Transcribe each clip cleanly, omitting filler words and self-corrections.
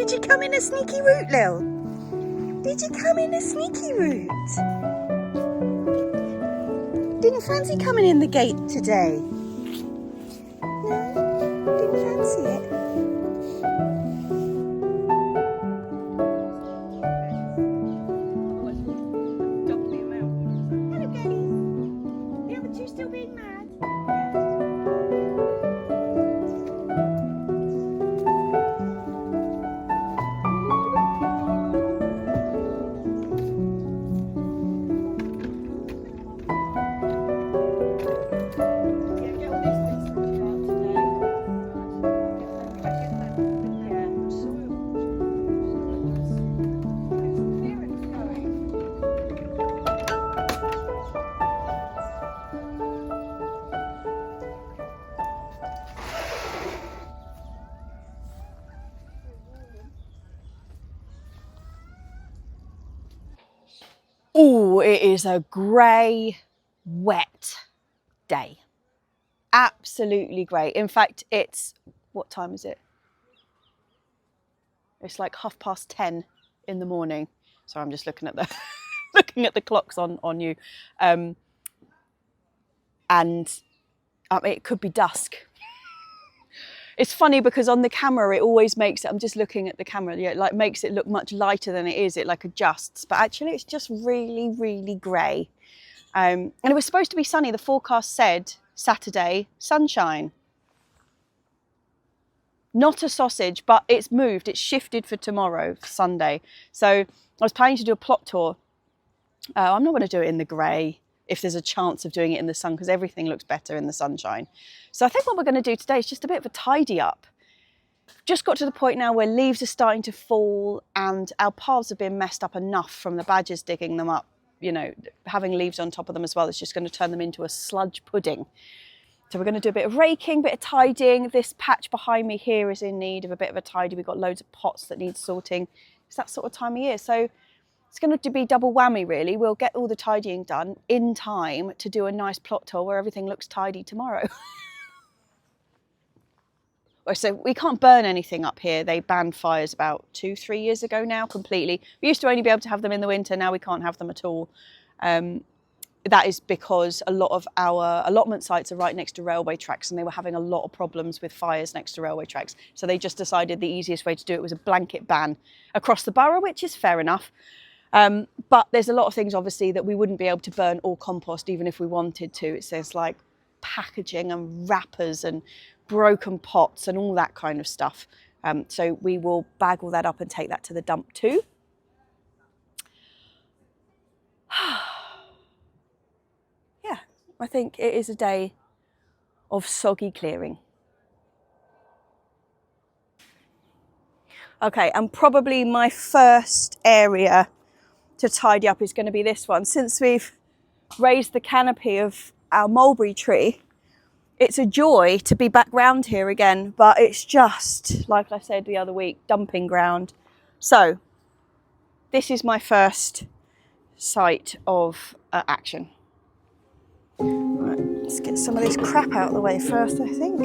Did you come in a sneaky route, Lil? Did you come in a sneaky route? Didn't fancy coming in the gate today? No? Didn't fancy it? Hello, Daddy. The other two still being mad? Oh, it is a grey, wet day. Absolutely grey. In fact, it's, what time is it? It's like 10:30 in the morning. Sorry, I'm just looking at the looking at the clocks on you. And it could be dusk. It's funny because on the camera it always makes it, I'm just looking at the camera, yeah, like makes it look much lighter than it is, it like adjusts, but actually it's just really, really grey. And it was supposed to be sunny. The forecast said Saturday, sunshine. Not a sausage, but it's moved, it's shifted for tomorrow, for Sunday. So I was planning to do a plot tour. I'm not going to do it in the grey if there's a chance of doing it in the sun, because everything looks better in the sunshine. So I think what we're going to do today is just a bit of a tidy up. Just got to the point now where leaves are starting to fall and our paths have been messed up enough from the badgers digging them up. You know, having leaves on top of them as well is just going to turn them into a sludge pudding. So we're going to do a bit of raking, a bit of tidying. This patch behind me here is in need of a bit of a tidy. We've got loads of pots that need sorting. It's that sort of time of year. So it's going to be double whammy, really. We'll get all the tidying done in time to do a nice plot tour where everything looks tidy tomorrow. So we can't burn anything up here. They banned fires about 2-3 years ago now completely. We used to only be able to have them in the winter. Now we can't have them at all. That is because a lot of our allotment sites are right next to railway tracks and they were having a lot of problems with fires next to railway tracks. So they just decided the easiest way to do it was a blanket ban across the borough, which is fair enough. But there's a lot of things, obviously, that we wouldn't be able to burn or compost even if we wanted to. It says like packaging and wrappers and broken pots and all that kind of stuff. So we will bag all that up and take that to the dump too. Yeah, I think it is a day of soggy clearing. Okay, and probably my first area to tidy up is going to be this one. Since we've raised the canopy of our mulberry tree, it's a joy to be back round here again, but it's just, like I said the other week, dumping ground. So this is my first site of action. Right, let's get some of this crap out of the way first, I think.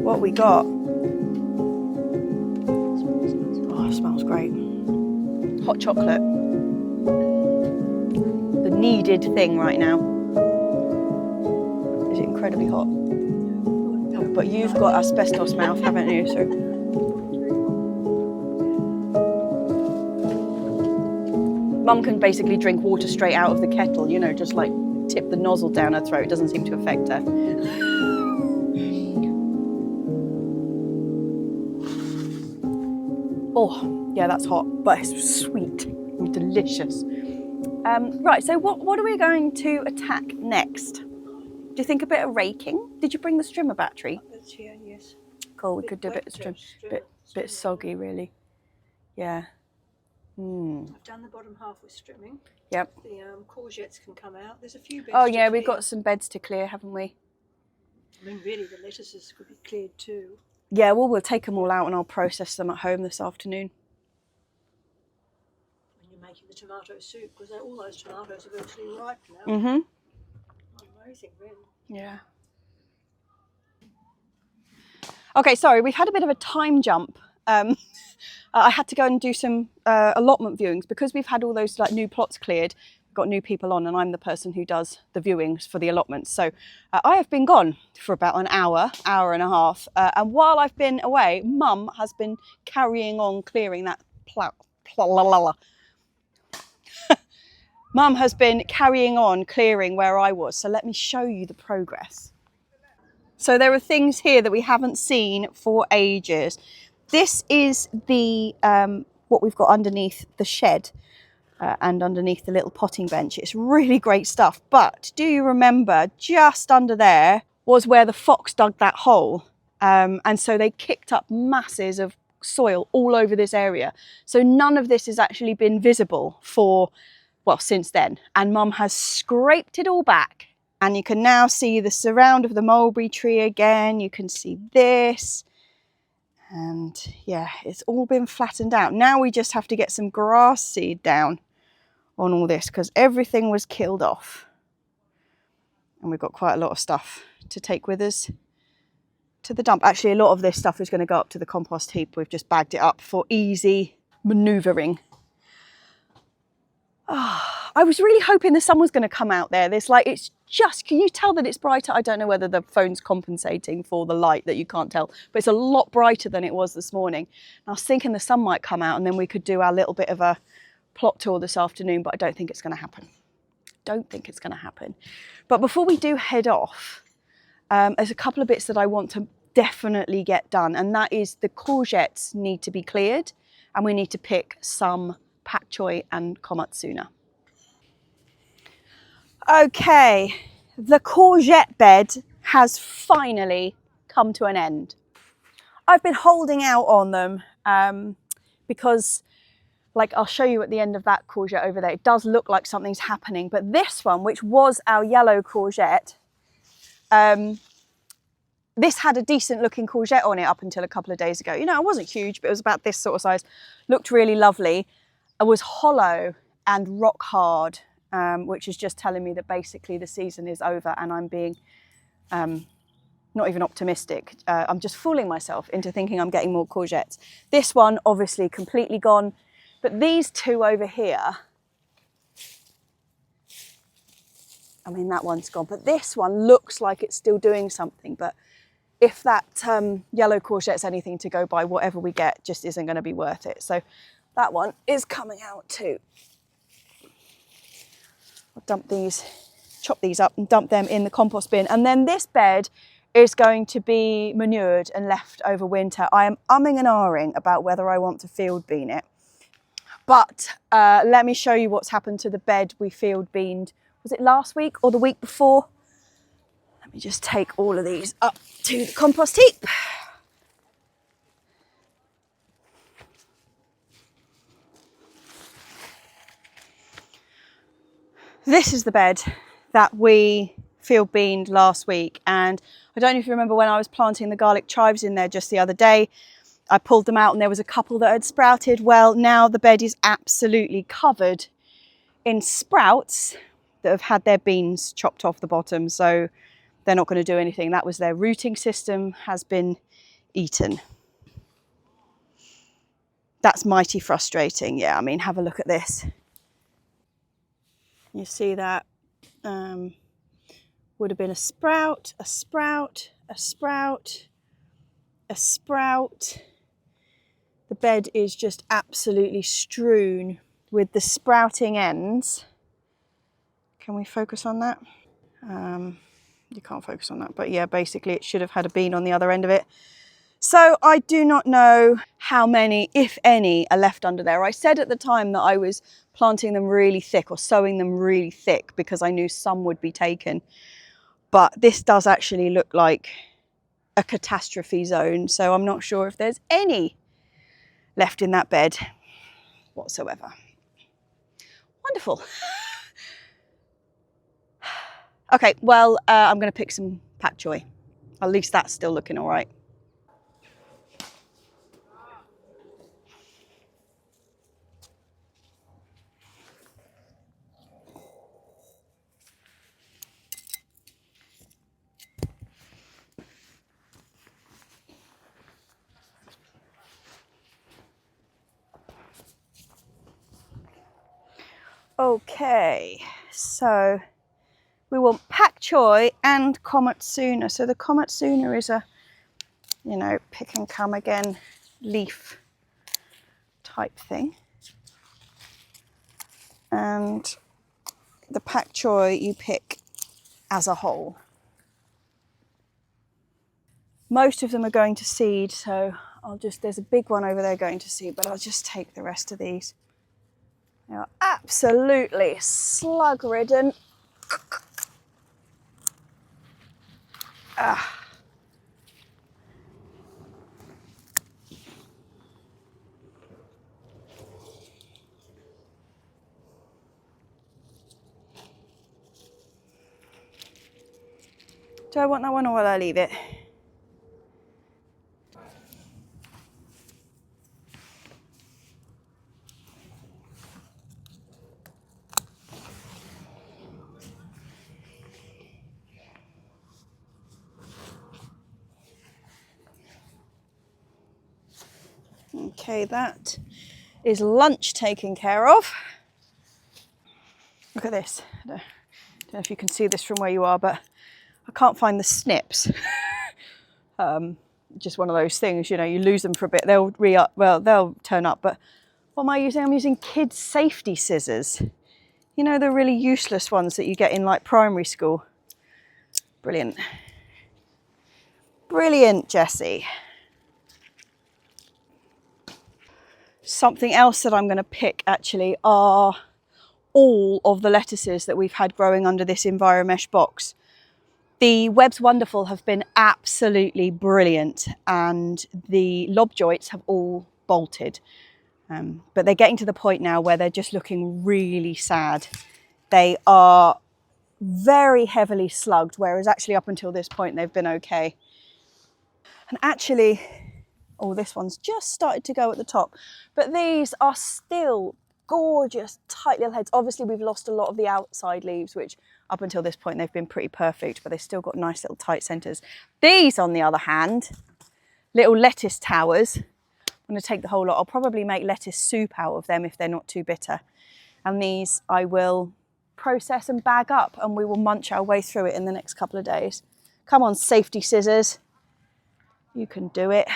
What we got? great. Hot chocolate. The needed thing right now. Is it incredibly hot? Oh, but you've got asbestos mouth, haven't you? So. Mum can basically drink water straight out of the kettle, you know, just like tip the nozzle down her throat. It doesn't seem to affect her. Oh, yeah, that's hot, but it's sweet and delicious. Right, so what are we going to attack next? Do you think a bit of raking? Did you bring the strimmer battery? It's here, yes. Cool, we could do a bit of bit soggy, really. Yeah. I've done the bottom half with strimming. Yep. The courgettes can come out. There's a few beds. Oh yeah, we've got some beds to clear, haven't we? I mean, really, the lettuces could be cleared too. Yeah, well, we'll take them all out and I'll process them at home this afternoon. When you're making the tomato soup, because all those tomatoes are virtually ripe now. Mm-hmm. Amazing, really. Yeah. Okay, sorry, we've had a bit of a time jump. I had to go and do some allotment viewings because we've had all those like new plots cleared. We've got new people on, and I'm the person who does the viewings for the allotments. So I have been gone for about an hour and a half. And while I've been away, Mum has been carrying on clearing that Mum has been carrying on clearing where I was. So let me show you the progress. So there are things here that we haven't seen for ages. This is the what we've got underneath the shed and underneath the little potting bench. It's really great stuff. But do you remember just under there was where the fox dug that hole? And so they kicked up masses of soil all over this area. So none of this has actually been visible for, well, since then. And Mum has scraped it all back. And you can now see the surround of the mulberry tree again. You can see this. And yeah, it's all been flattened out. Now we just have to get some grass seed down on all this because everything was killed off. And we've got quite a lot of stuff to take with us to the dump. Actually, a lot of this stuff is going to go up to the compost heap. We've just bagged it up for easy manoeuvring. I was really hoping the sun was going to come out there. It's just, can you tell that it's brighter? I don't know whether the phone's compensating for the light that you can't tell, but it's a lot brighter than it was this morning. And I was thinking the sun might come out and then we could do our little bit of a plot tour this afternoon, but I don't think it's going to happen. Don't think it's going to happen. But before we do head off, there's a couple of bits that I want to definitely get done, and that is the courgettes need to be cleared and we need to pick some pak choi and komatsuna. Okay, the courgette bed has finally come to an end. I've been holding out on them because, like, I'll show you at the end of that courgette over there, it does look like something's happening, but this one, which was our yellow courgette, this had a decent looking courgette on it up until a couple of days ago. You know, it wasn't huge, but it was about this sort of size, looked really lovely. It was hollow and rock hard, which is just telling me that basically the season is over and I'm being not even optimistic. I'm just fooling myself into thinking I'm getting more courgettes. This one obviously completely gone, but these two over here, I mean, that one's gone, but this one looks like it's still doing something. But if that yellow courgette's anything to go by, whatever we get just isn't going to be worth it. So that one is coming out too. I'll dump these, chop these up and dump them in the compost bin. And then this bed is going to be manured and left over winter. I am umming and ahhing about whether I want to field bean it. But let me show you what's happened to the bed we field beaned. Was it last week or the week before? Let me just take all of these up to the compost heap. This is the bed that we field beaned last week, and I don't know if you remember when I was planting the garlic chives in there just the other day, I pulled them out and there was a couple that had sprouted. Well, now the bed is absolutely covered in sprouts that have had their beans chopped off the bottom, so they're not going to do anything. That was their rooting system has been eaten. That's mighty frustrating. Yeah, I mean, have a look at this. You see that? Would have been a sprout, a sprout, a sprout, a sprout. The bed is just absolutely strewn with the sprouting ends. Can we focus on that? You can't focus on that, but yeah, basically it should have had a bean on the other end of it. So I do not know how many, if any, are left under there. I said at the time that I was planting them really thick or sowing them really thick because I knew some would be taken. But this does actually look like a catastrophe zone. So I'm not sure if there's any left in that bed whatsoever. Wonderful. Okay, well, I'm going to pick some pak choi. At least that's still looking all right. Okay, so we want pak choi and komatsuna. So the komatsuna is a, you know, pick and come again leaf type thing. And the pak choi you pick as a whole. Most of them are going to seed, so there's a big one over there going to seed, but I'll just take the rest of these. They are absolutely slug ridden. Do I want that one or will I leave it? Okay, that is lunch taken care of. Look at this. I don't know if you can see this from where you are, but I can't find the snips. Just one of those things, you know, you lose them for a bit, they'll they'll turn up. But what am I using? I'm using kids' safety scissors. You know, the really useless ones that you get in like primary school. Brilliant. Brilliant, Jessie. Something else that I'm going to pick actually are all of the lettuces that we've had growing under this Enviromesh box. The Webs Wonderful have been absolutely brilliant and the lob joints have all bolted. But they're getting to the point now where they're just looking really sad. They are very heavily slugged, whereas actually up until this point they've been okay. And actually, oh, this one's just started to go at the top, but these are still gorgeous, tight little heads. Obviously, we've lost a lot of the outside leaves, which up until this point, they've been pretty perfect, but they've still got nice little tight centres. These, on the other hand, little lettuce towers. I'm going to take the whole lot. I'll probably make lettuce soup out of them if they're not too bitter. And these I will process and bag up, and we will munch our way through it in the next couple of days. Come on, safety scissors. You can do it.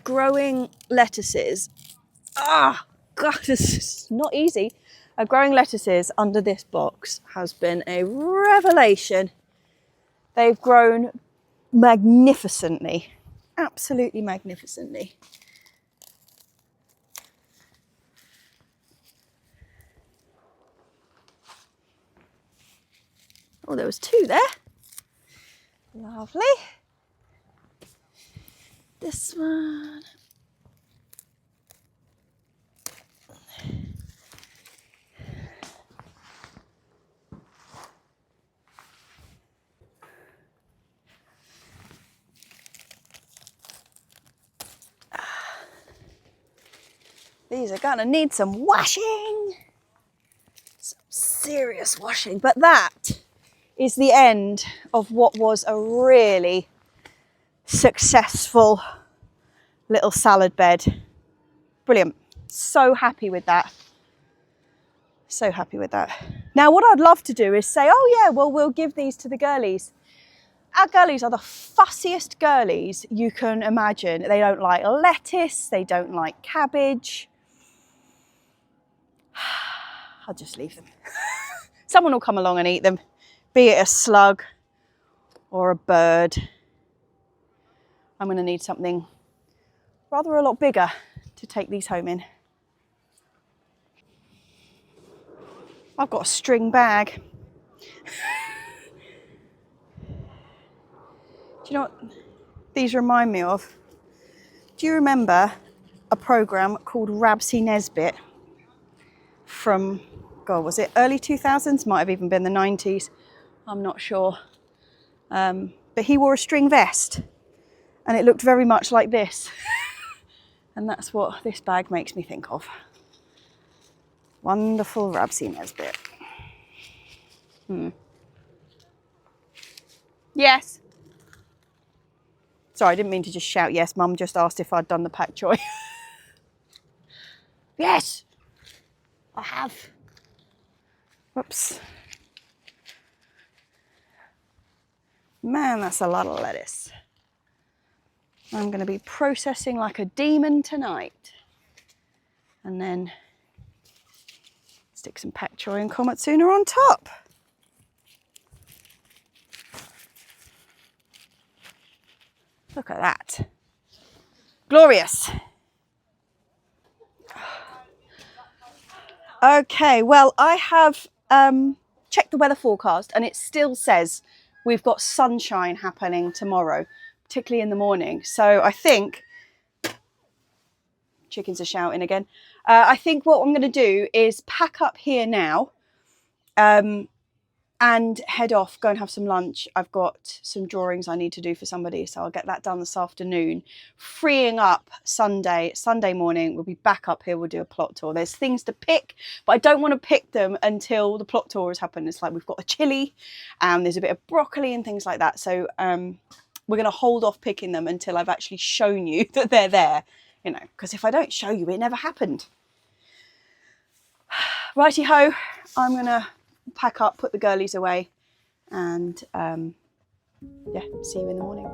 Growing lettuces, God, this is not easy. Growing lettuces under this box has been a revelation. They've grown magnificently, absolutely magnificently. Oh, there was two there. Lovely. This one. These are gonna need some washing. Some serious washing. But that is the end of what was a really successful little salad bed. Brilliant. So happy with that. So happy with that. Now, what I'd love to do is say, oh yeah, well, we'll give these to the girlies. Our girlies are the fussiest girlies you can imagine. They don't like lettuce. They don't like cabbage. I'll just leave them. Someone will come along and eat them, be it a slug or a bird. I'm going to need something rather a lot bigger to take these home in. I've got a string bag. Do you know what these remind me of? Do you remember a programme called Rabsy Nesbitt from, God, was it early 2000s? Might have even been the 90s. I'm not sure. But he wore a string vest and it looked very much like this. And that's what this bag makes me think of. Wonderful Rabsy Nesbitt. Yes. Sorry, I didn't mean to just shout yes. Mum just asked if I'd done the pak choy. Yes, I have. Whoops. Man, that's a lot of lettuce. I'm going to be processing like a demon tonight. And then stick some pak choy and komatsuna on top. Look at that. Glorious. Okay, well, I have checked the weather forecast and it still says we've got sunshine happening tomorrow, particularly in the morning. So I think, chickens are shouting again. I think what I'm going to do is pack up here now and head off, go and have some lunch. I've got some drawings I need to do for somebody, so I'll get that done this afternoon. Freeing up Sunday morning, we'll be back up here, we'll do a plot tour. There's things to pick, but I don't want to pick them until the plot tour has happened. It's like we've got a chilli, and there's a bit of broccoli and things like that. So we're going to hold off picking them until I've actually shown you that they're there, you know, because if I don't show you, it never happened. Righty ho, I'm going to pack up, put the girlies away, and yeah, see you in the morning.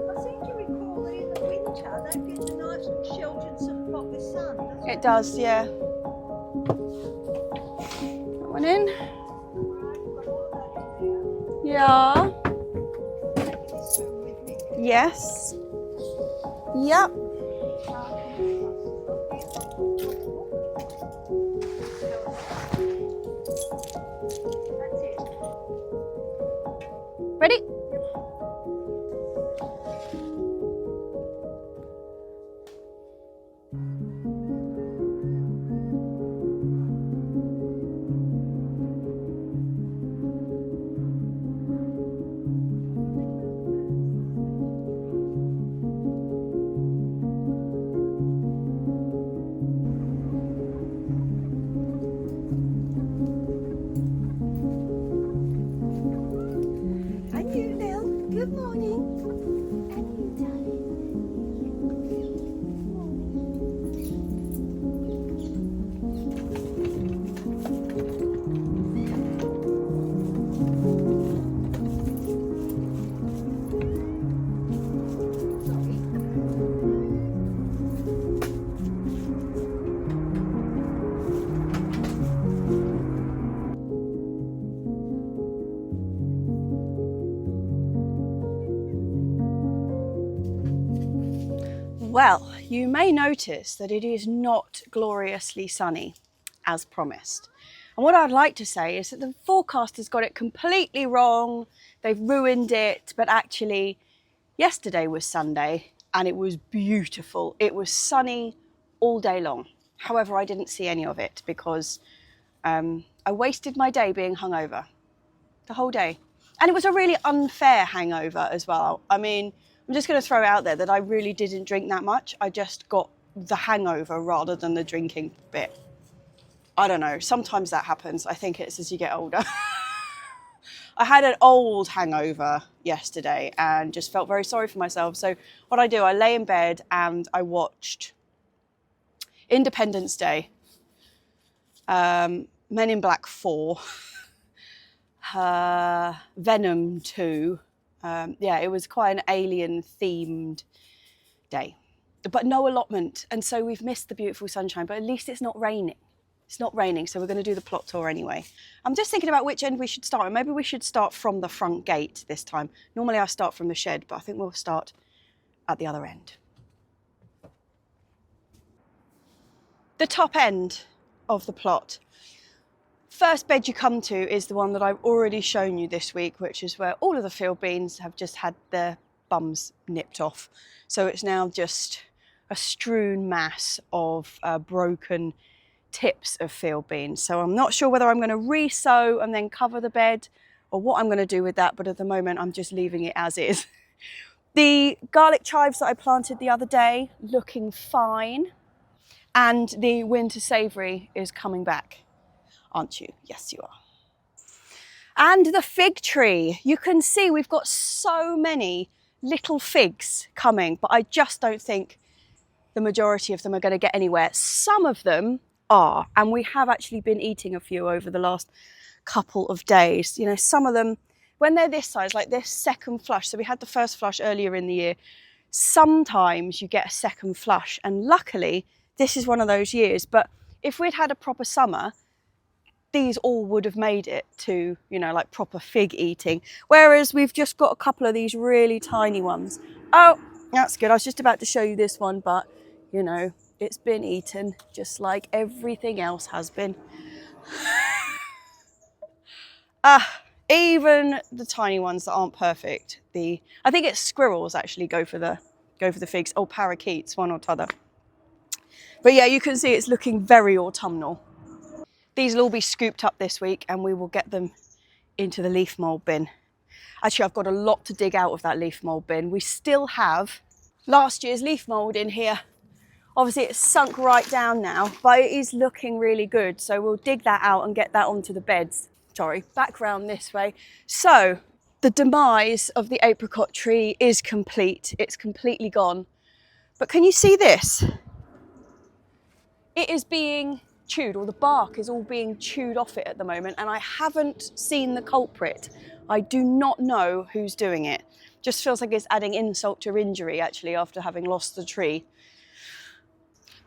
I seem to recall that in the winter that gets a nice and sheltered spot with sun, doesn't it? It does, yeah. That one in. Yeah. Yes. Yep. Ready? Good morning. Well, you may notice that it is not gloriously sunny, as promised. And what I'd like to say is that the forecasters got it completely wrong. They've ruined it, but actually yesterday was Sunday and it was beautiful. It was sunny all day long. However, I didn't see any of it because I wasted my day being hungover. The whole day. And it was a really unfair hangover as well. I mean, I'm just going to throw it out there that I really didn't drink that much. I just got the hangover rather than the drinking bit. I don't know. Sometimes that happens. I think it's as you get older. I had an old hangover yesterday and just felt very sorry for myself. So what I do, I lay in bed and I watched Independence Day, Men in Black 4, Venom 2. Yeah, it was quite an alien themed day, but no allotment. And so we've missed the beautiful sunshine, but at least it's not raining. It's not raining, so we're going to do the plot tour anyway. I'm just thinking about which end we should start. Maybe we should start from the front gate this time. Normally I start from the shed, but I think we'll start at the other end. The top end of the plot. First bed you come to is the one that I've already shown you this week, which is where all of the field beans have just had their bums nipped off. So it's now just a strewn mass of broken tips of field beans. So I'm not sure whether I'm going to re-sow and then cover the bed or what I'm going to do with that, but at the moment I'm just leaving it as is. The garlic chives that I planted the other day, looking fine. And the winter savoury is coming back, aren't you? Yes, you are. And the fig tree, you can see we've got so many little figs coming, but I just don't think the majority of them are going to get anywhere. Some of them are, and we have actually been eating a few over the last couple of days. You know, some of them, when they're this size, like this second flush, so we had the first flush earlier in the year, sometimes you get a second flush, and luckily this is one of those years. But if we'd had a proper summer, these all would have made it to, you know, like proper fig eating, whereas we've just got a couple of these really tiny ones. Oh, that's good. I was just about to show you this one, but you know, it's been eaten just like everything else has been. Even the tiny ones that aren't perfect. I think it's squirrels actually go for the figs, or parakeets, one or t'other. But yeah, you can see it's looking very autumnal. These will all be scooped up this week and we will get them into the leaf mould bin. Actually, I've got a lot to dig out of that leaf mould bin. We still have last year's leaf mould in here. Obviously it's sunk right down now, but it is looking really good. So we'll dig that out and get that onto the beds. Sorry, back round this way. So the demise of the apricot tree is complete. It's completely gone. But can you see this? It is being chewed, or the bark is all being chewed off it at the moment, and I haven't seen the culprit. I do not know who's doing it. Just feels like it's adding insult to injury actually after having lost the tree.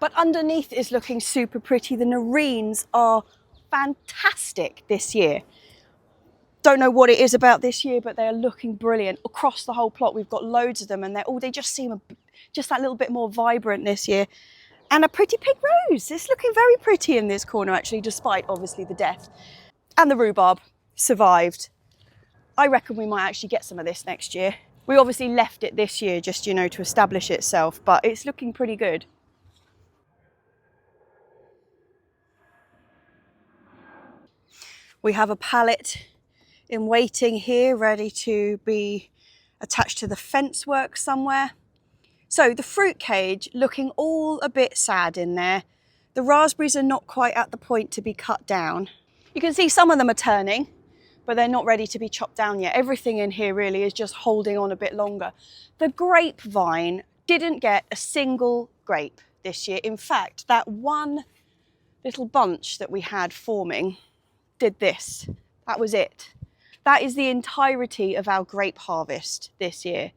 But underneath is looking super pretty. The nerines are fantastic this year. Don't know what it is about this year, but they are looking brilliant. Across the whole plot, we've got loads of them, and they just seem just that little bit more vibrant this year. And a pretty pink rose. It's looking very pretty in this corner actually, despite obviously the death. And the rhubarb survived. I reckon we might actually get some of this next year. We obviously left it this year just, you know, to establish itself, but it's looking pretty good. We have a pallet in waiting here, ready to be attached to the fence work somewhere. So the fruit cage looking all a bit sad in there. The raspberries are not quite at the point to be cut down. You can see some of them are turning, but they're not ready to be chopped down yet. Everything in here really is just holding on a bit longer. The grapevine didn't get a single grape this year. In fact, that one little bunch that we had forming did this. That was it. That is the entirety of our grape harvest this year.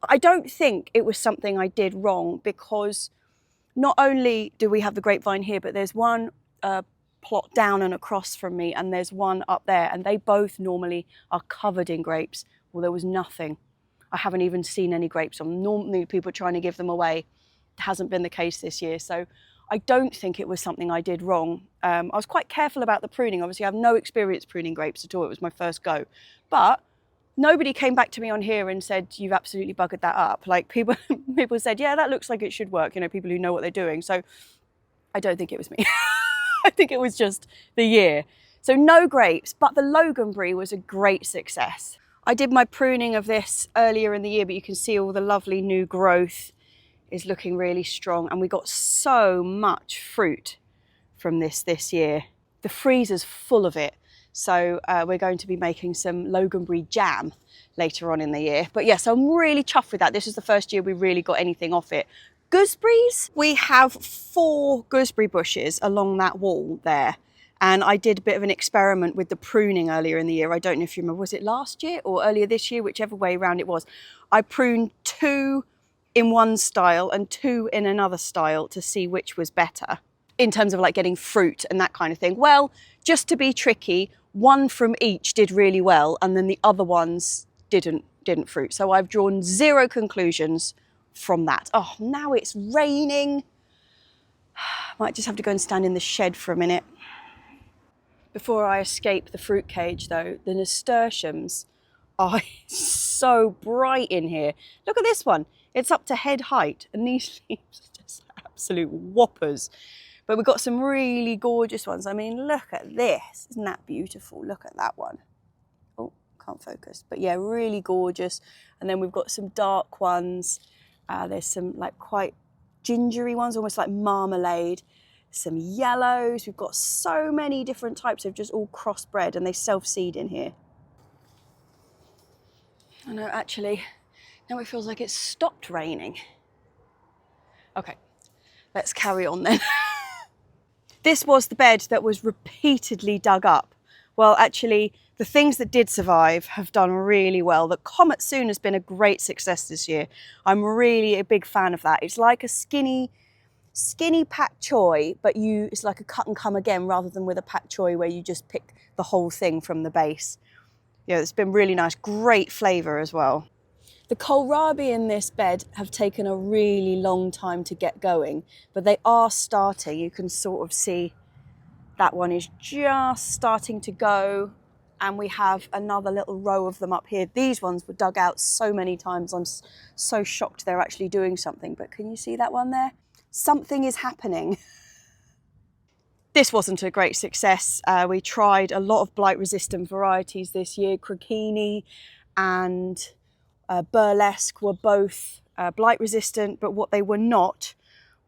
I don't think it was something I did wrong, because not only do we have the grapevine here, but there's one plot down and across from me, and there's one up there, and they both normally are covered in grapes. Well, there was nothing. I haven't even seen any grapes on. Normally people are trying to give them away. It hasn't been the case this year. So I don't think it was something I did wrong. I was quite careful about the pruning. Obviously I have no experience pruning grapes at all. It was my first go. But nobody came back to me on here and said, you've absolutely buggered that up. Like people said, yeah, that looks like it should work. You know, people who know what they're doing. So I don't think it was me. I think it was just the year. So no grapes, but the Loganberry was a great success. I did my pruning of this earlier in the year, but you can see all the lovely new growth is looking really strong, and we got so much fruit from this year. The freezer's full of it, so we're going to be making some Loganberry jam later on in the year. But yes, I'm really chuffed with that. This is the first year we really got anything off it. Gooseberries, we have 4 gooseberry bushes along that wall there. And I did a bit of an experiment with the pruning earlier in the year. I don't know if you remember, was it last year or earlier this year, whichever way around it was. I pruned 2 in one style and 2 in another style to see which was better in terms of like getting fruit and that kind of thing. Well, just to be tricky, 1 from each did really well, and then the other ones didn't fruit. So I've drawn 0 conclusions from that. Oh, now it's raining. Might just have to go and stand in the shed for a minute. Before I escape the fruit cage though, the nasturtiums are so bright in here. Look at this one. It's up to head height, and these leaves are just absolute whoppers. But we've got some really gorgeous ones. I mean, look at this. Isn't that beautiful? Look at that one. Oh, can't focus. But yeah, really gorgeous. And then we've got some dark ones. There's some like quite gingery ones, almost like marmalade. Some yellows. We've got so many different types of just all crossbred, and they self-seed in here. I know, actually, now it feels like it's stopped raining. Okay, let's carry on then. This was the bed that was repeatedly dug up. Well, actually, the things that did survive have done really well. The Comet Soon has been a great success this year. I'm really a big fan of that. It's like a skinny pak choy, but it's like a cut and come again rather than with a pak choy where you just pick the whole thing from the base. Yeah, it's been really nice, great flavour as well. The kohlrabi in this bed have taken a really long time to get going, but they are starting. You can sort of see that one is just starting to go, and we have another little row of them up here. These ones were dug out so many times. I'm so shocked they're actually doing something, but can you see that one there? Something is happening. This wasn't a great success. We tried a lot of blight-resistant varieties this year. Crocchini and Burlesque were both blight-resistant, but what they were not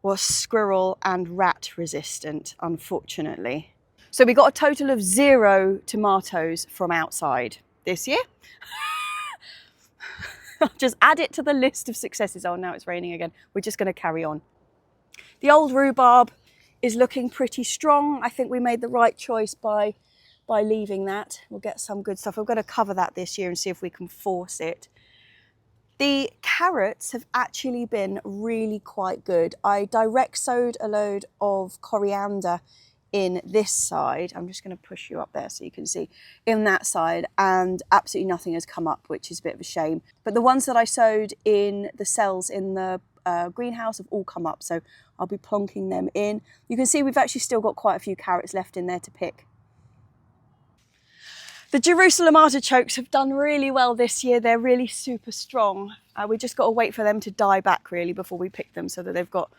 was squirrel and rat resistant, unfortunately. So we got a total of 0 tomatoes from outside this year. I'll just add it to the list of successes. Oh, now it's raining again. We're just going to carry on. The old rhubarb is looking pretty strong. I think we made the right choice by leaving that. We'll get some good stuff. I'm going to cover that this year and see if we can force it. The carrots have actually been really quite good. I direct sowed a load of coriander in this side. I'm just going to push you up there so you can see in that side, and absolutely nothing has come up, which is a bit of a shame. But the ones that I sowed in the cells in the greenhouse have all come up, so I'll be plonking them in. You can see we've actually still got quite a few carrots left in there to pick. The Jerusalem artichokes have done really well this year. They're really super strong. We just got to wait for them to die back really before we pick them, so that they've got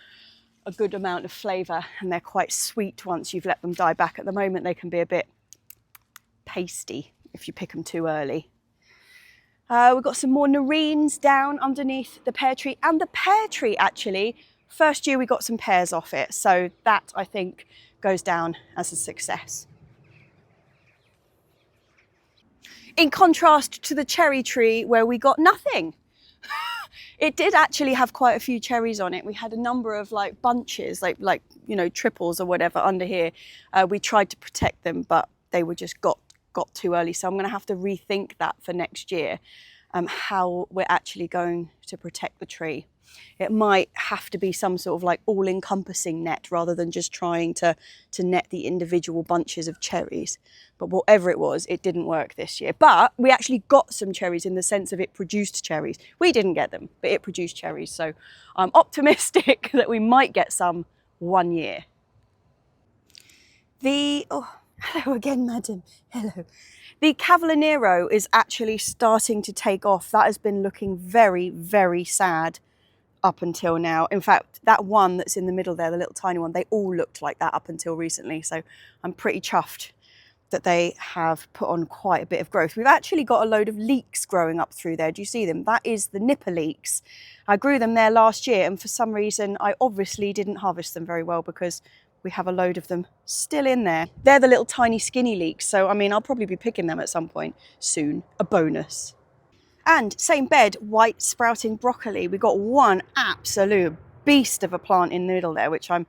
a good amount of flavour, and they're quite sweet once you've let them die back. At the moment they can be a bit pasty if you pick them too early. We've got some more nerines down underneath the pear tree, and the pear tree actually, first year we got some pears off it, so that I think goes down as a success. In contrast to the cherry tree where we got nothing. It did actually have quite a few cherries on it. We had a number of like bunches, like you know, triples or whatever under here. We tried to protect them, but they were just got too early. So I'm going to have to rethink that for next year, how we're actually going to protect the tree. It might have to be some sort of like all-encompassing net rather than just trying to net the individual bunches of cherries. But whatever it was, it didn't work this year. But we actually got some cherries in the sense of it produced cherries. We didn't get them, but it produced cherries. So I'm optimistic that we might get some one year. Oh, hello again, madam. Hello. The Cavallonero is actually starting to take off. That has been looking very, very sad up until now. In fact, that one that's in the middle there, the little tiny one, they all looked like that up until recently. So I'm pretty chuffed that they have put on quite a bit of growth. We've actually got a load of leeks growing up through there. Do you see them? That is the nipper leeks. I grew them there last year, and for some reason I obviously didn't harvest them very well because we have a load of them still in there. They're the little tiny skinny leeks, so I mean I'll probably be picking them at some point soon. A bonus. And same bed, white sprouting broccoli. We got one absolute beast of a plant in the middle there, which I'm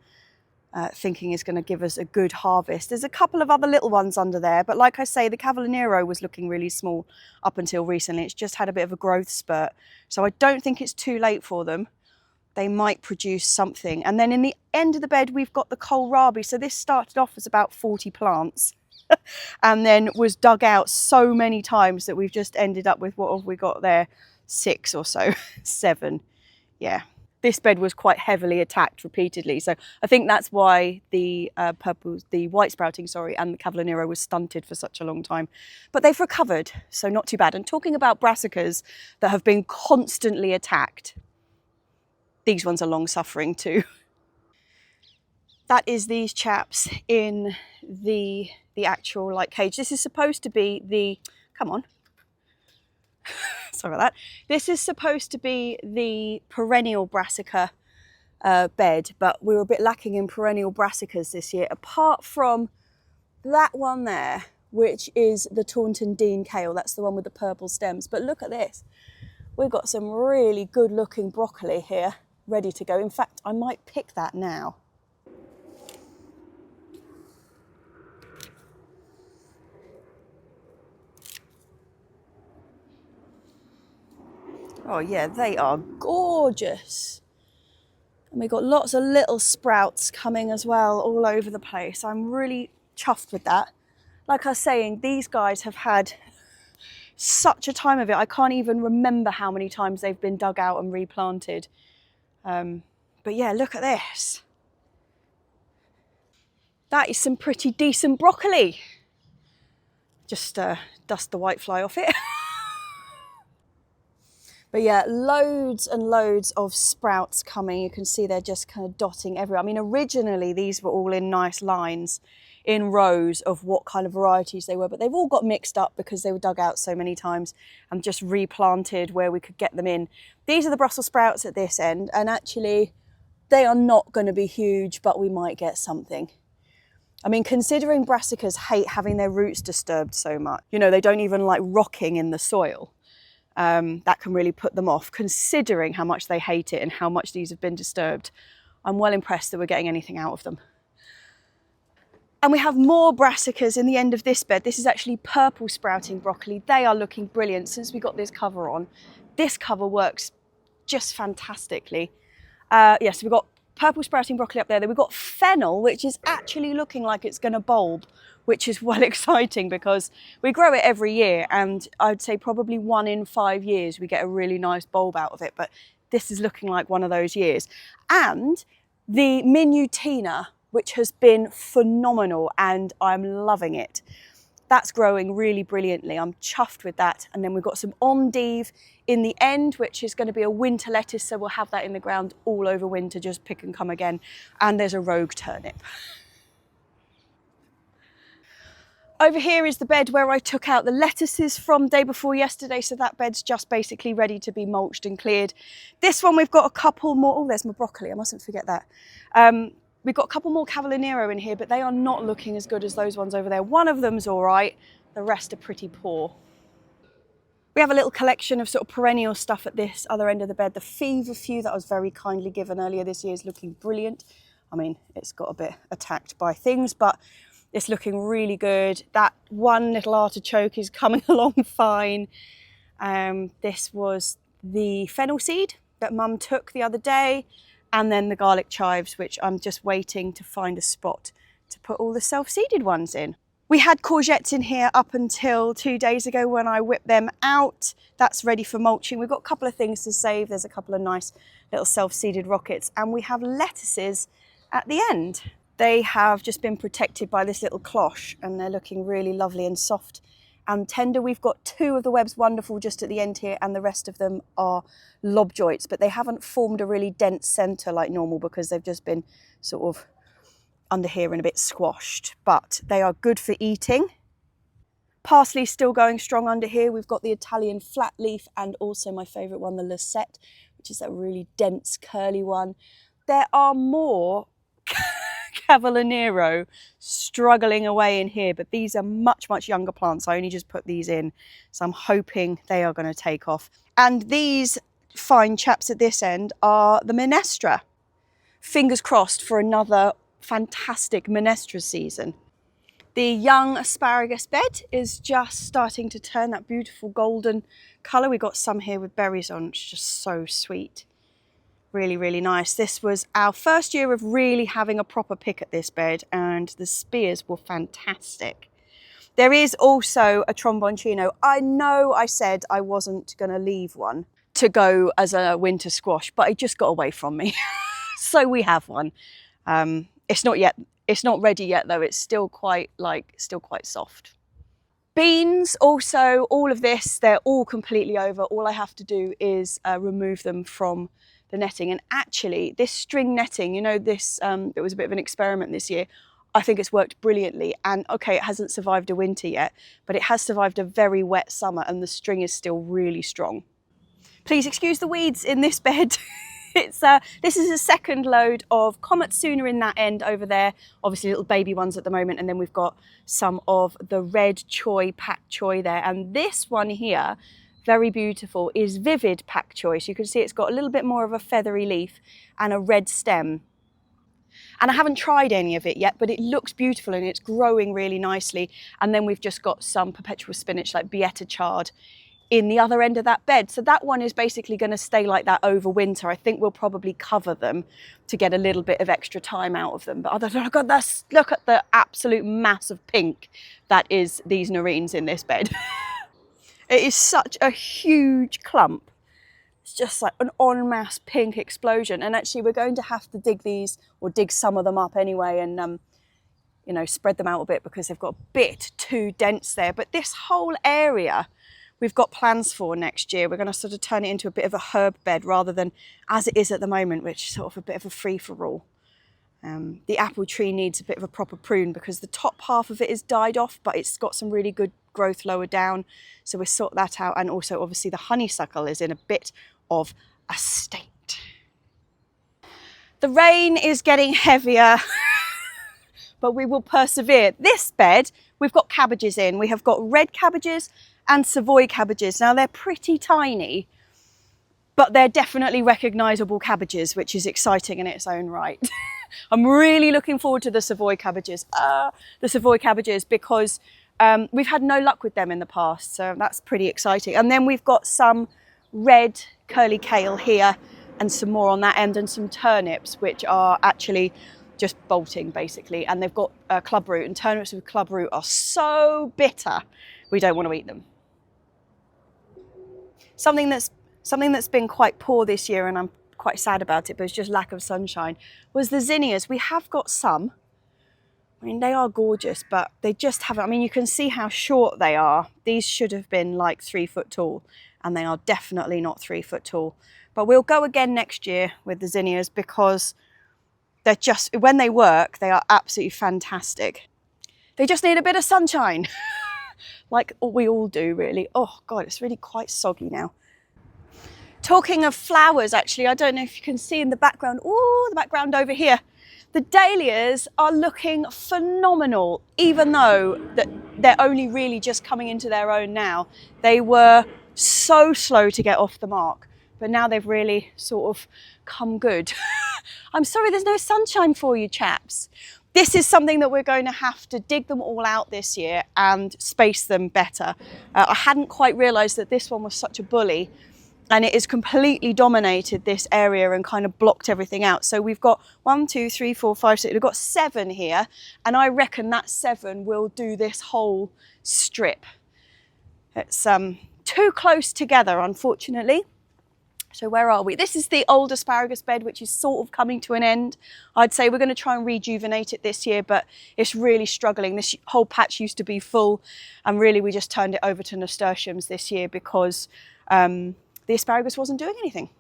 thinking is going to give us a good harvest. There's a couple of other little ones under there, but like I say, the Cavallonero was looking really small up until recently. It's just had a bit of a growth spurt, so I don't think it's too late for them. They might produce something. And then in the end of the bed, we've got the kohlrabi. So this started off as about 40 plants and then was dug out so many times that we've just ended up with, what have we got there? 6 or so, 7, yeah. This bed was quite heavily attacked repeatedly, so I think that's why the white sprouting, and the Cavallonero was stunted for such a long time. But they've recovered, so not too bad. And talking about brassicas that have been constantly attacked, these ones are long suffering too. That is these chaps in the actual cage. This is supposed to be the, come on. Sorry about that. This is supposed to be the perennial brassica bed, but we were a bit lacking in perennial brassicas this year, apart from that one there, which is the Taunton Dean kale. That's the one with the purple stems. But look at this. We've got some really good looking broccoli here, ready to go. In fact, I might pick that now. Oh yeah, they are gorgeous. And we've got lots of little sprouts coming as well all over the place. I'm really chuffed with that. Like I was saying, these guys have had such a time of it. I can't even remember how many times they've been dug out and replanted. But yeah, look at this. That is some pretty decent broccoli. Just dust the whitefly off it. But yeah, loads and loads of sprouts coming. You can see they're just kind of dotting everywhere. I mean, originally these were all in nice lines, in rows of what kind of varieties they were, but they've all got mixed up because they were dug out so many times and just replanted where we could get them in. These are the Brussels sprouts at this end, and actually they are not going to be huge, but we might get something. I mean, considering brassicas hate having their roots disturbed so much, you know, they don't even like rocking in the soil. That can really put them off, considering how much they hate it and how much these have been disturbed. I'm well impressed that we're getting anything out of them. And we have more brassicas in the end of this bed. This is actually purple sprouting broccoli. They are looking brilliant since we got this cover on. This cover works just fantastically. Yes, we've got purple sprouting broccoli up there. Then we've got fennel, which is actually looking like it's going to bulb, which is well exciting because we grow it every year, and I'd say probably 1 in 5 years we get a really nice bulb out of it, but this is looking like one of those years. And the minutina, which has been phenomenal, and I'm loving it. That's growing really brilliantly. I'm chuffed with that. And then we've got some endive in the end, which is going to be a winter lettuce, so we'll have that in the ground all over winter, just pick and come again. And there's a rogue turnip. Over here is the bed where I took out the lettuces from day before yesterday, so that bed's just basically ready to be mulched and cleared. This one we've got a couple more, oh there's my broccoli, I mustn't forget that. We've got a couple more Cavallonero in here, but they are not looking as good as those ones over there. One of them's all right, the rest are pretty poor. We have a little collection of sort of perennial stuff at this other end of the bed. The feverfew that I was very kindly given earlier this year is looking brilliant. I mean, it's got a bit attacked by things, but it's looking really good. That one little artichoke is coming along fine. This was the fennel seed that Mum took the other day, and then the garlic chives, which I'm just waiting to find a spot to put all the self-seeded ones in. We had courgettes in here up until 2 days ago when I whipped them out. That's ready for mulching. We've got a couple of things to save. There's a couple of nice little self-seeded rockets, and we have lettuces at the end. They have just been protected by this little cloche, and they're looking really lovely and soft and tender. We've got 2 of the webs wonderful just at the end here, and the rest of them are lob joints, but they haven't formed a really dense centre like normal because they've just been sort of under here and a bit squashed. But they are good for eating. Parsley still going strong under here. We've got the Italian flat leaf and also my favourite one, the Lucette, which is that really dense curly one. There are more Cavallonero struggling away in here, but these are much younger plants. I only just put these in, so I'm hoping they are going to take off. And these fine chaps at this end are the Minestra. Fingers crossed for another fantastic Minestra season. The young asparagus bed is just starting to turn that beautiful golden colour. We got some here with berries on, which is just so sweet. Really nice. This was our first year of really having a proper pick at this bed, and the spears were fantastic. There is also a tromboncino. I know I said I wasn't going to leave one to go as a winter squash, but it just got away from me. So we have one. It's not ready yet though. It's still quite soft. Beans also, all of this, they're all completely over. All I have to do is remove them from the netting. And actually this string netting, you know, this it was a bit of an experiment this year. I think it's worked brilliantly, and okay, it hasn't survived a winter yet, but it has survived a very wet summer and the string is still really strong. Please excuse the weeds in this bed. This is a second load of Komatsuna in that end over there, obviously little baby ones at the moment, and then we've got some of the red choy, pak choy there, and this one here, very beautiful, is vivid pak choy. So you can see it's got a little bit more of a feathery leaf and a red stem. And I haven't tried any of it yet, but it looks beautiful and it's growing really nicely. And then we've just got some perpetual spinach like Beata chard in the other end of that bed. So that one is basically going to stay like that over winter. I think we'll probably cover them to get a little bit of extra time out of them. But other than that, look at the absolute mass of pink that is these nerines in this bed. It is such a huge clump. It's just like an en masse pink explosion. And actually we're going to have to dig these, or dig some of them up anyway, and you know, spread them out a bit because they've got a bit too dense there. But this whole area we've got plans for next year. We're going to sort of turn it into a bit of a herb bed rather than as it is at the moment, which is sort of a bit of a free-for-all. The apple tree needs a bit of a proper prune because the top half of it is died off, but it's got some really good growth lower down. So we'll sort that out. And also obviously the honeysuckle is in a bit of a state. The rain is getting heavier, but we will persevere. This bed, we've got cabbages in. We have got red cabbages and Savoy cabbages. Now they're pretty tiny, but they're definitely recognisable cabbages, which is exciting in its own right. I'm really looking forward to the Savoy cabbages. Because we've had no luck with them in the past, so that's pretty exciting. And then we've got some red curly kale here and some more on that end, and some turnips, which are actually just bolting basically, and they've got clubroot, and turnips with clubroot are so bitter we don't want to eat them. Something that's been quite poor this year, and I'm quite sad about it, but it's just lack of sunshine, was the zinnias. We have got some. I mean, they are gorgeous, but they just haven't. I mean, you can see how short they are. These should have been like 3 foot tall, and they are definitely not 3 foot tall. But we'll go again next year with the zinnias because they're just, when they work, they are absolutely fantastic. They just need a bit of sunshine. Like we all do, really. Oh God, it's really quite soggy now. Talking of flowers, actually, I don't know if you can see in the background, oh, the background over here. The dahlias are looking phenomenal, even though that they're only really just coming into their own now. They were so slow to get off the mark, but now they've really sort of come good. I'm sorry there's no sunshine for you chaps. This is something that we're going to have to dig them all out this year and space them better. I hadn't quite realised that this one was such a bully, and it has completely dominated this area and kind of blocked everything out. So we've got 1, 2, 3, 4, 5, 6, we've got 7 here, and I reckon that 7 will do this whole strip. It's too close together, unfortunately. So where are we? This is the old asparagus bed, which is sort of coming to an end. I'd say we're going to try and rejuvenate it this year, but it's really struggling. This whole patch used to be full, and really we just turned it over to nasturtiums this year because the asparagus wasn't doing anything.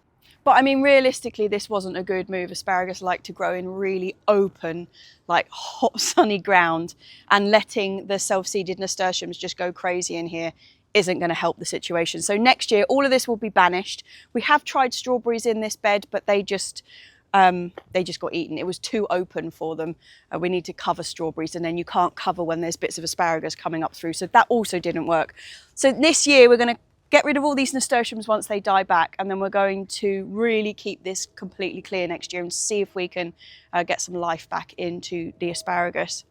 But I mean, realistically, this wasn't a good move. Asparagus like to grow in really open, like hot, sunny ground, and letting the self-seeded nasturtiums just go crazy in here isn't going to help the situation. So next year, all of this will be banished. We have tried strawberries in this bed, but they just got eaten. It was too open for them. We need to cover strawberries, and then you can't cover when there's bits of asparagus coming up through. So that also didn't work. So this year we're going to get rid of all these nasturtiums once they die back, and then we're going to really keep this completely clear next year and see if we can get some life back into the asparagus.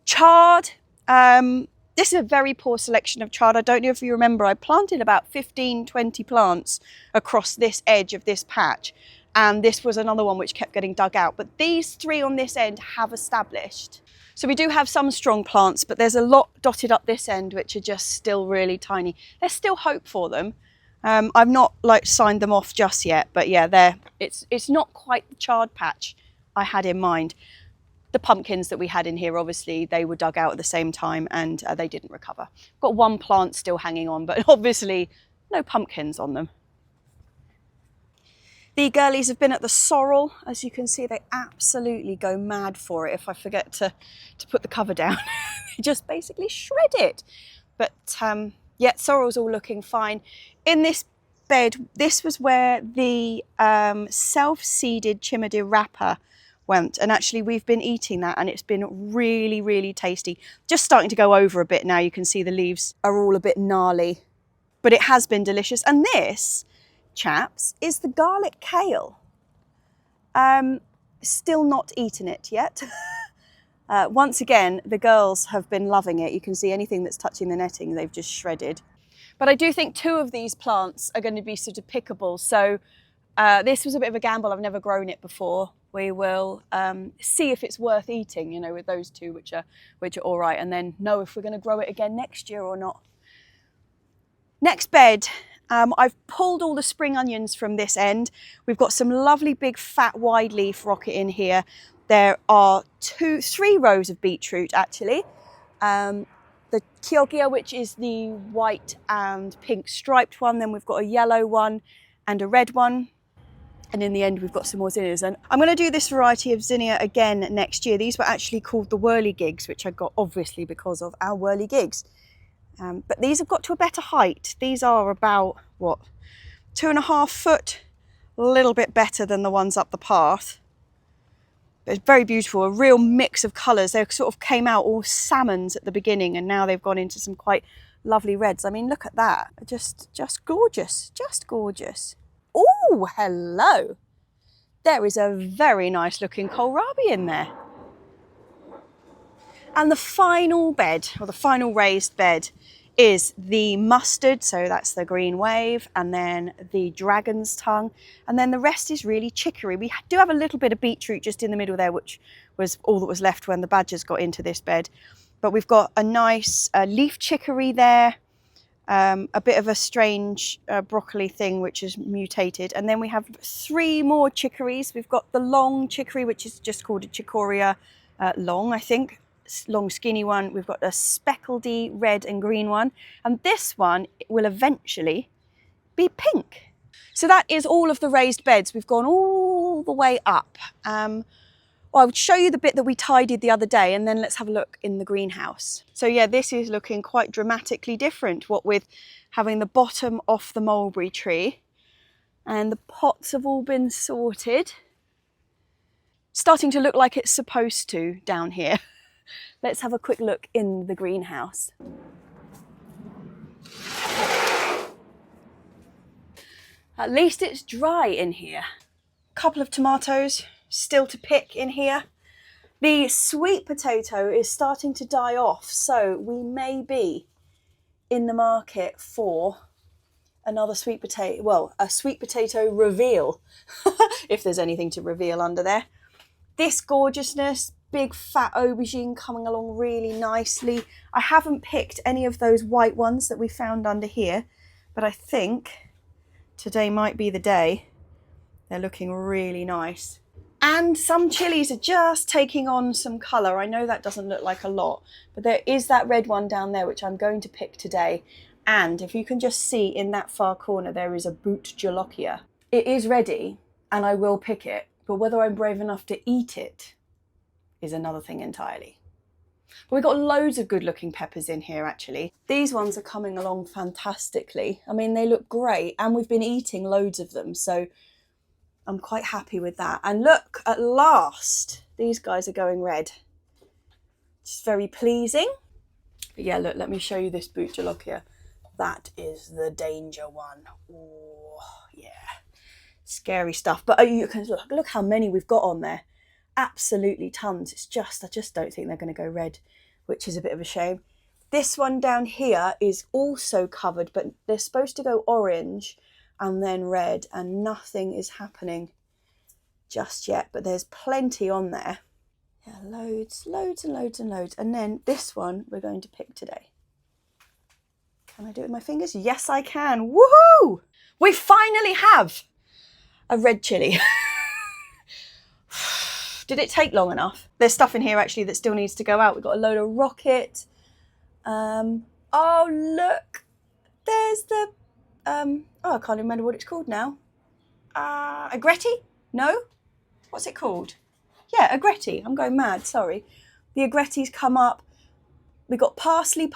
Chard. This is a very poor selection of chard. I don't know if you remember, I planted about 15, 20 plants across this edge of this patch, and this was another one which kept getting dug out. But these 3 on this end have established. So we do have some strong plants, but there's a lot dotted up this end which are just still really tiny. There's still hope for them. I've not signed them off just yet, but yeah, it's not quite the chard patch I had in mind. The pumpkins that we had in here, obviously, they were dug out at the same time, and they didn't recover. Got one plant still hanging on, but obviously no pumpkins on them. The girlies have been at the sorrel. As you can see, they absolutely go mad for it if I forget to put the cover down. They just basically shred it. But yeah, sorrel's all looking fine. In this bed, this was where the self-seeded Chimney wrapper went, and actually we've been eating that, and it's been really, really tasty. Just starting to go over a bit now. You can see the leaves are all a bit gnarly, but it has been delicious. And this, chaps, is the garlic kale. Still not eaten it yet. Once again, the girls have been loving it. You can see anything that's touching the netting, they've just shredded. But I do think 2 of these plants are going to be sort of pickable. So this was a bit of a gamble. I've never grown it before. We will see if it's worth eating, you know, with those 2 which are all right, and then know if we're going to grow it again next year or not. Next bed. I've pulled all the spring onions from this end. We've got some lovely big fat wide leaf rocket in here. There are 3 rows of beetroot actually. The Kyogia, which is the white and pink striped one. Then we've got a yellow one and a red one. And in the end, we've got some more zinnias. And I'm going to do this variety of zinnia again next year. These were actually called the whirligigs, which I got obviously because of our whirligigs. But these have got to a better height. These are about, what, 2.5 foot, a little bit better than the ones up the path. But it's very beautiful, a real mix of colours. They sort of came out all salmons at the beginning, and now they've gone into some quite lovely reds. I mean, look at that. Just gorgeous, just gorgeous. Oh, hello. There is a very nice looking kohlrabi in there. And the final bed, or the final raised bed, is the mustard, so that's the green wave, and then the dragon's tongue, and then the rest is really chicory. We do have a little bit of beetroot just in the middle there, which was all that was left when the badgers got into this bed. But we've got a nice leaf chicory there, a bit of a strange broccoli thing which is mutated, and then we have 3 more chicories. We've got the long chicory, which is just called a chicoria long, I think. Long skinny one. We've got a speckledy red and green one, and this one will eventually be pink. So that is all of the raised beds. We've gone all the way up. Well, I would show you the bit that we tidied the other day, and then let's have a look in the greenhouse. So yeah, this is looking quite dramatically different, what with having the bottom off the mulberry tree, and the pots have all been sorted. Starting to look like it's supposed to down here. Let's have a quick look in the greenhouse. At least it's dry in here. A couple of tomatoes still to pick in here. The sweet potato is starting to die off, so we may be in the market for another sweet potato, well, a sweet potato reveal, if there's anything to reveal under there. This gorgeousness, big fat aubergine coming along really nicely. I haven't picked any of those white ones that we found under here, but I think today might be the day. They're looking really nice. And some chilies are just taking on some colour. I know that doesn't look like a lot, but there is that red one down there, which I'm going to pick today. And if you can just see in that far corner, there is a boot jolokia. It is ready and I will pick it, but whether I'm brave enough to eat it is another thing entirely. But we've got loads of good looking peppers in here actually. These ones are coming along fantastically. I mean, they look great and we've been eating loads of them, so I'm quite happy with that. And look, at last, these guys are going red. It's very pleasing. But yeah, look, let me show you this boot jalokia. That is the danger one. Oh, yeah. Scary stuff. But you can look how many we've got on there. Absolutely tons. It's just, I just don't think they're going to go red, which is a bit of a shame. This one down here is also covered, but they're supposed to go orange and then red, and nothing is happening just yet, but there's plenty on there. Yeah, loads and loads and loads. And then this one we're going to pick today. Can I do it with my fingers? Yes, I can. Woohoo! We finally have a red chilli. Did it take long enough? There's stuff in here actually that still needs to go out. We've got a load of rocket. Oh, look. There's the, oh, I can't remember what it's called now. Agretti? No? What's it called? Yeah, agretti. I'm going mad, sorry. The agretti's come up. We've got parsley,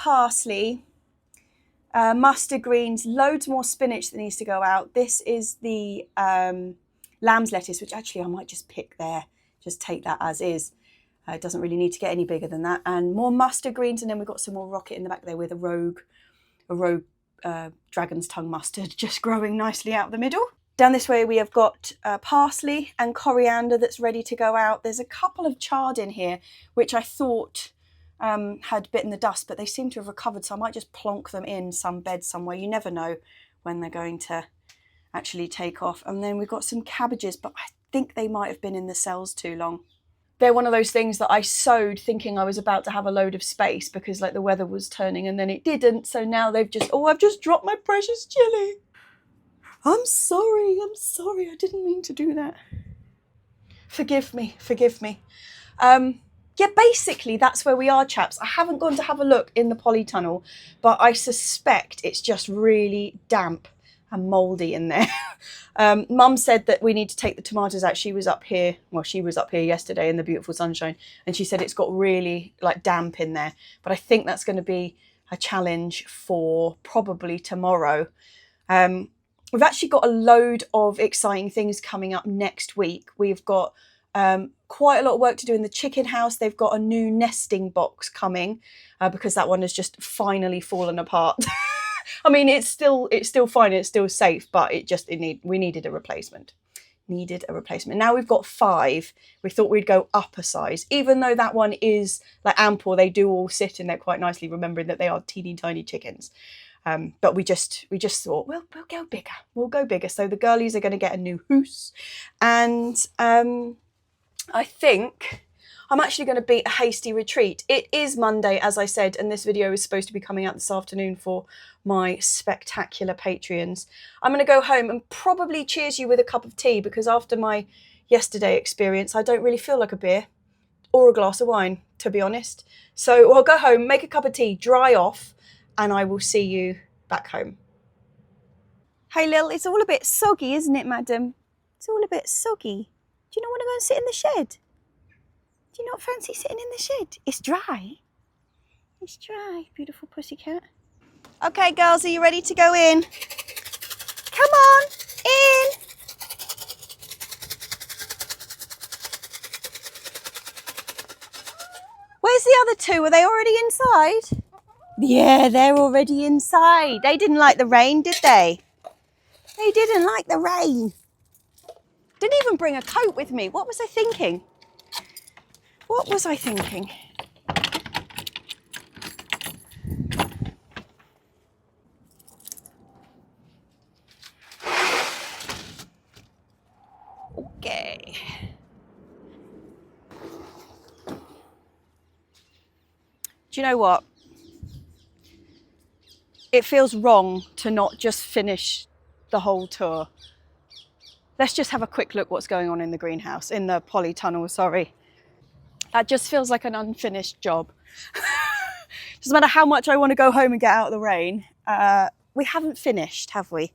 mustard greens, loads more spinach that needs to go out. This is the lamb's lettuce, which actually I might just pick there. Just take that as is. It doesn't really need to get any bigger than that. And more mustard greens, and then we've got some more rocket in the back there with a rogue dragon's tongue mustard just growing nicely out the middle. Down this way we have got parsley and coriander that's ready to go out. There's a couple of chard in here, which I thought had bitten the dust, but they seem to have recovered, so I might just plonk them in some bed somewhere. You never know when they're going to actually take off. And then we've got some cabbages, but I think they might have been in the cells too long. They're one of those things that I sowed thinking I was about to have a load of space because like the weather was turning, and then it didn't. So now they've just, oh, I've just dropped my precious chili. I'm sorry, I didn't mean to do that. Forgive me. Yeah, basically that's where we are, chaps. I haven't gone to have a look in the polytunnel, but I suspect it's just really damp and mouldy in there. Mum said that we need to take the tomatoes out. She was up here yesterday in the beautiful sunshine, and she said it's got really like damp in there. But I think that's going to be a challenge for probably tomorrow. We've actually got a load of exciting things coming up next week. We've got quite a lot of work to do in the chicken house. They've got a new nesting box coming because that one has just finally fallen apart. I mean, it's still fine, it's still safe, but we needed a replacement. Now we've got 5. We thought we'd go up a size, even though that one is like ample. They do all sit in there quite nicely, remembering that they are teeny tiny chickens. But we just thought, well, we'll go bigger. We'll go bigger. So the girlies are going to get a new house. And I think I'm actually going to beat a hasty retreat. It is Monday, as I said, and this video is supposed to be coming out this afternoon for my spectacular Patreons. I'm going to go home and probably cheers you with a cup of tea, because after my yesterday experience, I don't really feel like a beer or a glass of wine, to be honest. So I'll go home, make a cup of tea, dry off, and I will see you back home. Hey Lil, it's all a bit soggy, isn't it, madam? It's all a bit soggy. Do you not want to go and sit in the shed? Do you not fancy sitting in the shed? It's dry. It's dry, beautiful pussycat. Okay, girls, are you ready to go in? Come on, in. Where's the other 2? Are they already inside? Yeah, they're already inside. They didn't like the rain, did they? They didn't like the rain. Didn't even bring a coat with me. What was I thinking? Okay. Do you know what? It feels wrong to not just finish the whole tour. Let's just have a quick look what's going on in the greenhouse, in the polytunnel, sorry. That just feels like an unfinished job. Doesn't matter how much I want to go home and get out of the rain. We haven't finished, have we?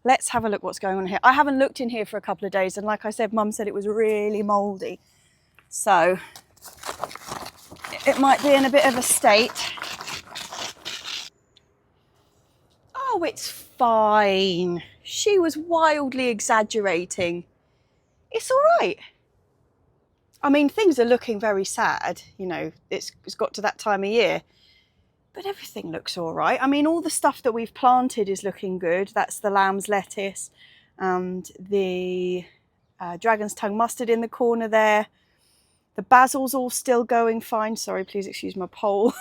Let's have a look what's going on here. I haven't looked in here for a couple of days, and like I said, Mum said it was really mouldy. So it might be in a bit of a state. Oh, it's fine. She was wildly exaggerating. It's all right. I mean, things are looking very sad. You know, it's got to that time of year. But everything looks all right. I mean, all the stuff that we've planted is looking good. That's the lamb's lettuce and the dragon's tongue mustard in the corner there. The basil's all still going fine. Sorry, please excuse my pole.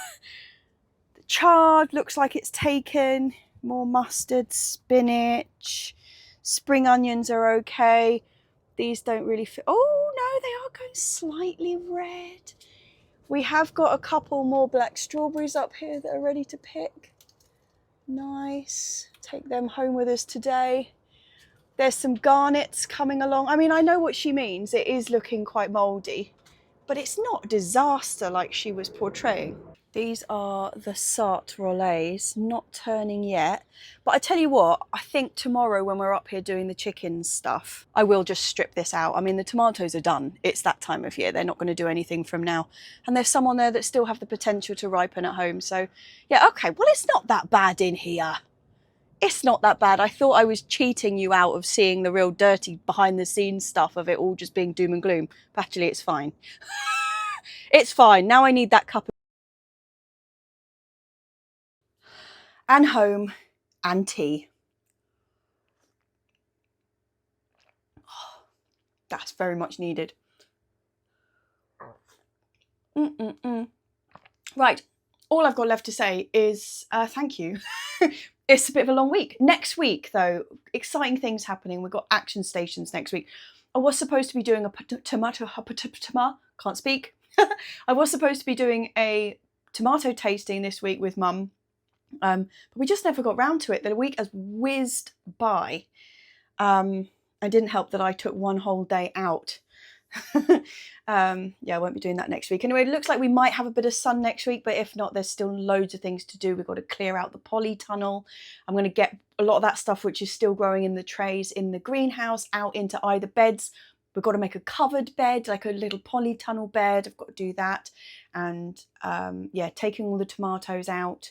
The chard looks like it's taken. More mustard, spinach. Spring onions are okay. These don't really fit. Oh, no, they are going slightly red. We have got a couple more black strawberries up here that are ready to pick. Nice. Take them home with us today. There's some garnets coming along. I mean, I know what she means. It is looking quite mouldy, but it's not a disaster like she was portraying. These are the sartreaults, not turning yet. But I tell you what, I think tomorrow when we're up here doing the chicken stuff, I will just strip this out. I mean, the tomatoes are done. It's that time of year. They're not going to do anything from now. And there's some on there that still have the potential to ripen at home. So yeah, okay, well, it's not that bad in here. It's not that bad. I thought I was cheating you out of seeing the real dirty behind the scenes stuff of it all just being doom and gloom. But actually, it's fine. It's fine. Now I need that cup of and home and tea. Oh, that's very much needed. Right, all I've got left to say is thank you. It's a bit of a long week. Next week, though, exciting things happening. We've got action stations next week. I was supposed to be doing a can't speak. I was supposed to be doing a tomato tasting this week with Mum. But we just never got round to it. The week has whizzed by. It didn't help that I took one whole day out. Yeah, I won't be doing that next week. Anyway, it looks like we might have a bit of sun next week, but if not, there's still loads of things to do. We've got to clear out the polytunnel. I'm going to get a lot of that stuff which is still growing in the trays in the greenhouse out into either beds. We've got to make a covered bed, like a little polytunnel bed. I've got to do that. And yeah, taking all the tomatoes out.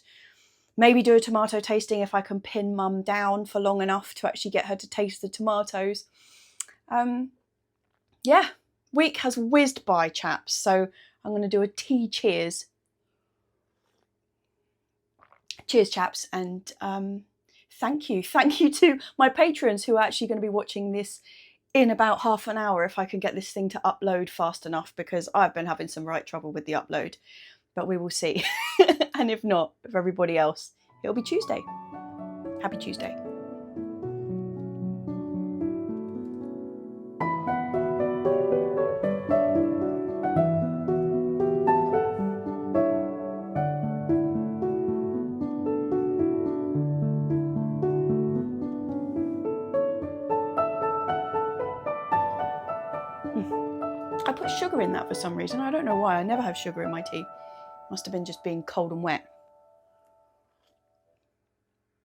Maybe do a tomato tasting if I can pin Mum down for long enough to actually get her to taste the tomatoes. Yeah, week has whizzed by, chaps. So I'm going to do a tea cheers. Cheers, chaps. And thank you. Thank you to my patrons who are actually going to be watching this in about half an hour if I can get this thing to upload fast enough, because I've been having some right trouble with the upload. But we will see. And if not, for everybody else, it'll be Tuesday. Happy Tuesday. I put sugar in that for some reason. I don't know why. I never have sugar in my tea. Must have been just being cold and wet.